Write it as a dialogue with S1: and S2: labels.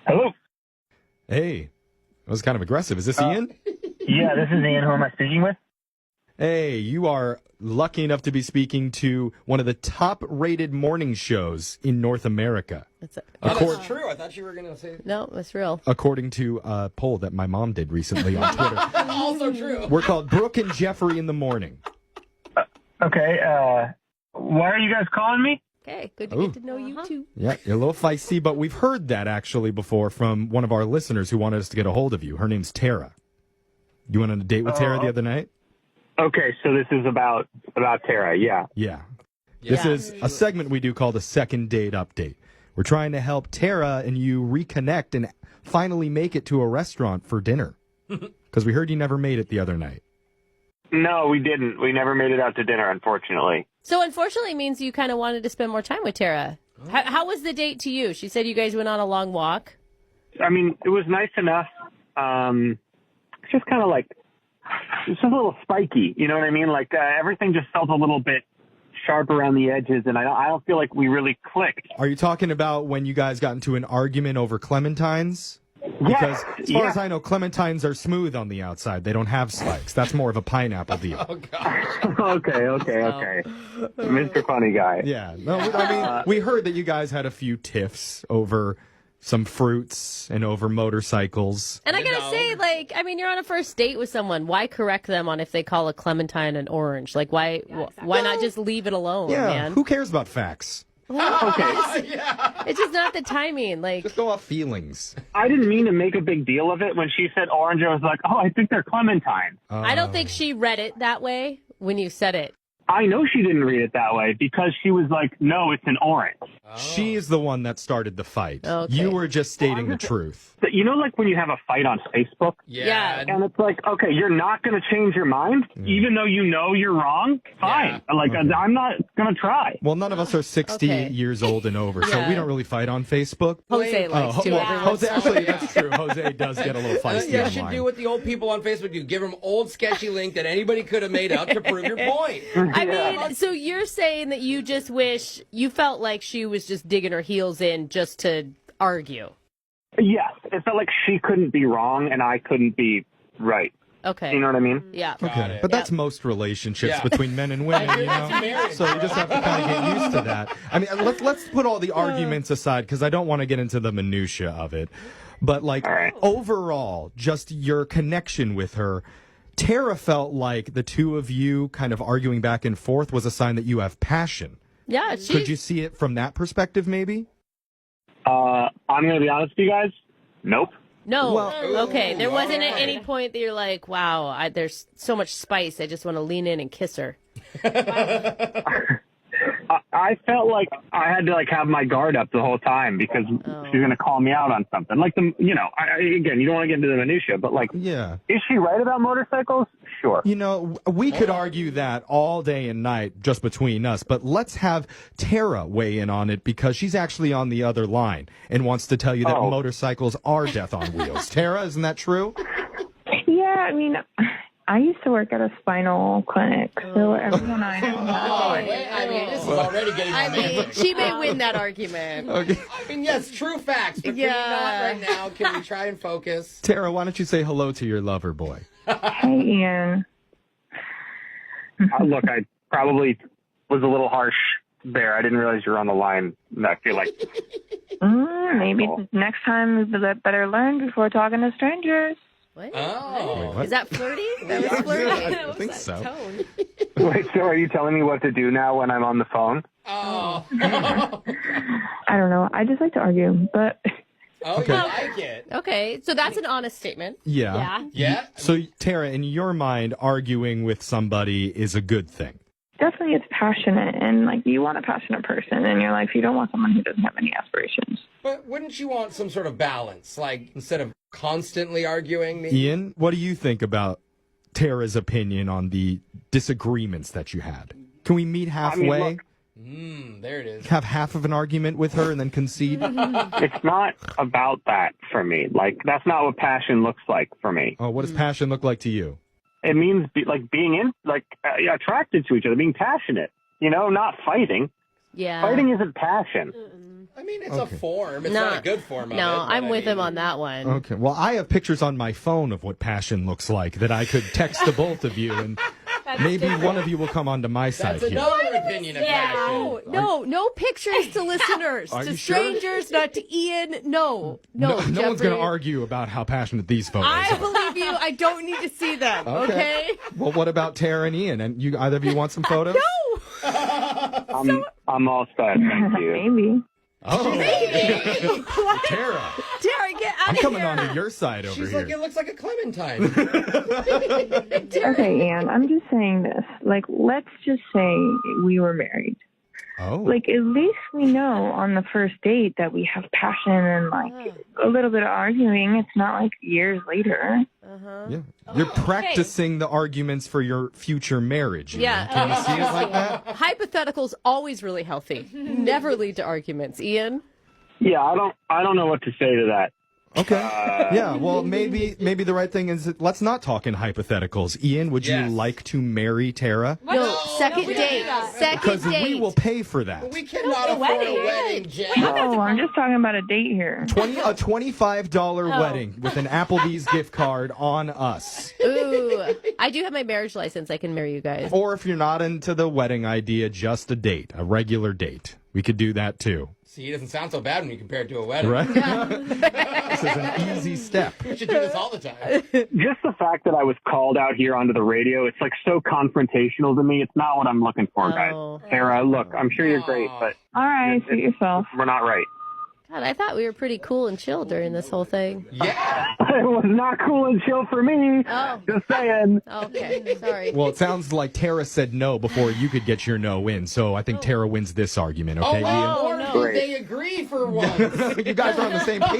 S1: Hello.
S2: Hey, that was kind of aggressive. Is this Ian?
S1: Yeah, this is Ian. Who am I speaking with?
S2: Hey, you are lucky enough to be speaking to one of the top-rated morning shows in North America.
S3: That's
S4: true. I thought you were going to say...
S3: No, that's real.
S2: According to a poll that my mom did recently on Twitter.
S4: Also true.
S2: We're called Brooke and Jeffrey in the Morning.
S1: Okay, why are you guys calling me?
S3: Okay, good to get to know you, too.
S2: Yeah, you're a little feisty, but we've heard that actually before from one of our listeners who wanted us to get a hold of you. Her name's Tara. You went on a date with Tara the other night?
S1: Okay, so this is about Tara, yeah.
S2: Yeah. This is a segment we do called a second date update. We're trying to help Tara and you reconnect and finally make it to a restaurant for dinner. Because we heard you never made it the other night.
S1: No, we didn't. We never made it out to dinner, unfortunately.
S3: So unfortunately means you kind of wanted to spend more time with Tara. How was the date to you? She said you guys went on a long walk.
S1: I mean, it was nice enough. It's just kind of like, it's just a little spiky, you know what I mean? Like, everything just felt a little bit sharp around the edges, and I don't feel like we really clicked.
S2: Are you talking about when you guys got into an argument over clementines? Because as far as I know, clementines are smooth on the outside. They don't have spikes. That's more of a pineapple deal.
S4: Oh, gosh.
S1: Okay. Mr. Funny Guy.
S2: Yeah. No, I mean, we heard that you guys had a few tiffs over some fruits and over motorcycles.
S3: And I gotta say, like, I mean, you're on a first date with someone. Why correct them on if they call a clementine an orange? Like, why not just leave it alone, man?
S2: Who cares about facts?
S1: Okay.
S3: It's just not the timing. Like,
S2: Just go off feelings.
S1: I didn't mean to make a big deal of it. When she said orange, I was like, oh, I think they're clementine.
S3: I don't think she read it that way when you said it.
S1: I know she didn't read it that way because she was like, no, it's an orange.
S2: She's the one that started the fight.
S3: Okay.
S2: You were just stating the truth.
S1: But you know, like when you have a fight on Facebook?
S3: Yeah.
S1: And it's like, okay, you're not going to change your mind, even though you know you're wrong? Fine.
S4: Yeah.
S1: Like, I'm not going to try.
S2: Well, none of us are 60 years old and over, so we don't really fight on Facebook.
S3: Jose likes to.
S2: Jose, actually, that's true. Jose does get a little feisty
S4: You should
S2: online.
S4: do what the old people on Facebook do. Give them old sketchy link that anybody could have made up to prove your point.
S3: I mean, so you're saying that you just wish you felt like she was just digging her heels in just to argue.
S1: Yes. It felt like she couldn't be wrong and I couldn't be right.
S3: Okay.
S1: You know what I mean?
S3: Yeah.
S2: Okay. But that's most relationships between men and women, you know?
S4: marriage.
S2: So you just have to kind of get used to that. I mean, let's put all the arguments aside because I don't want to get into the minutia of it. But, like, overall, just your connection with her, Tara felt like the two of you kind of arguing back and forth was a sign that you have passion.
S3: Yeah.
S2: Could you see it from that perspective, maybe?
S1: I'm going to be honest with you guys. Nope.
S3: No.
S2: Well,
S3: okay. There wasn't at any point that you're like, wow, there's so much spice. I just want to lean in and kiss her.
S1: I felt like I had to have my guard up the whole time because she's going to call me out on something. Like again, you don't want to get into the minutia, but is she right about motorcycles? Sure.
S2: You know, we could argue that all day and night just between us, but let's have Tara weigh in on it because she's actually on the other line and wants to tell you that motorcycles are death on wheels. Tara, isn't that true?
S5: Yeah, I mean, I used to work at a spinal clinic, so everyone I know.
S4: I mean, this is already getting
S3: She may win that argument.
S2: Okay.
S4: I mean, yes, true facts, but can we not right now? Can we try and focus?
S2: Tara, why don't you say hello to your lover boy?
S5: Hey, Ian.
S1: Look, I probably was a little harsh there. I didn't realize you were on the line. I feel like...
S5: Maybe next time we better learn before talking to strangers.
S3: What?
S4: Oh.
S2: Wait, what?
S3: Is that flirty? That was flirty?
S2: I think so.
S3: Tone?
S1: Wait, so are you telling me what to do now when I'm on the phone?
S4: Oh.
S5: I don't know. I just like to argue, but...
S4: Oh, you like it.
S3: Okay, so that's an honest statement.
S2: Yeah.
S4: Yeah?
S2: So, Tara, in your mind, arguing with somebody is a good thing.
S5: Definitely it's passionate, and you want a passionate person in your life. You don't want someone who doesn't have any aspirations.
S4: But wouldn't you want some sort of balance? Like, instead of constantly arguing? Maybe?
S2: Ian, what do you think about Tara's opinion on the disagreements that you had? Can we meet halfway?
S1: I mean, look,
S4: There it is.
S2: have half of an argument with her and then concede?
S1: it's not about that for me. That's not what passion looks like for me.
S2: Oh, what does passion look like to you?
S1: It means being attracted to each other, being passionate, not fighting.
S3: Yeah.
S1: Fighting isn't passion.
S4: I mean, it's a form. It's not a good form of it.
S3: No, I'm with him on that one.
S2: Okay. Well, I have pictures on my phone of what passion looks like that I could text to both of you, and maybe one of you will come onto my side
S4: That's
S2: here.
S4: another opinion of passion.
S3: No pictures to listeners, to strangers, not to Ian. No
S2: one's going to argue about how passionate these photos
S3: I
S2: are.
S3: believe you. I don't need to see them. Okay.
S2: Well, what about Tara and Ian? And you, either of you want some photos?
S3: No.
S1: I'm all set. Thank you.
S5: Maybe.
S2: Oh,
S3: What?
S2: Tara.
S3: Tara, get out
S2: I'm
S3: of
S2: coming
S3: here.
S2: onto your side over
S4: She's
S2: here.
S4: like, it looks like a clementine.
S5: Okay, Ann, I'm just saying this. Like, let's just say we were married.
S2: Oh.
S5: Like, at least we know on the first date that we have passion and, like, a little bit of arguing. It's not like years later.
S2: Yeah. You're practicing the arguments for your future marriage.
S3: Yeah.
S2: Can you see it like that?
S3: Hypotheticals always really healthy. Never lead to arguments. Ian?
S1: Yeah, I don't know what to say to that.
S2: Okay. Yeah, well, maybe the right thing is that let's not talk in hypotheticals. Ian, would you like to marry Tara?
S3: No, second date. Second
S2: Because
S3: date.
S2: we will pay for that.
S4: We cannot afford a wedding, Jen.
S5: Oh, I'm just talking about a date here.
S2: A $25 wedding with an Applebee's gift card on us.
S3: Ooh, I do have my marriage license. I can marry you guys.
S2: Or if you're not into the wedding idea, just a date, a regular date. We could do that too.
S4: See, it doesn't sound so bad when you compare it to a wedding.
S2: Right? This is an easy step.
S4: We should do this all the time.
S1: Just the fact that I was called out here onto the radio, it's like so confrontational to me. It's not what I'm looking for,
S3: Oh.
S1: guys. Tara, look, I'm sure you're great, but
S5: All right, suit yourself.
S1: we're not right.
S3: God, I thought we were pretty cool and chill during this whole thing.
S4: Yeah.
S1: It was not cool and chill for me.
S3: Oh.
S1: Just saying.
S3: Okay, sorry.
S2: Well, it sounds like Tara said no before you could get your no in, so I think Tara wins this argument, okay,
S4: Oh,
S2: Ian?
S4: or they agree for once.
S2: You guys are on the same page.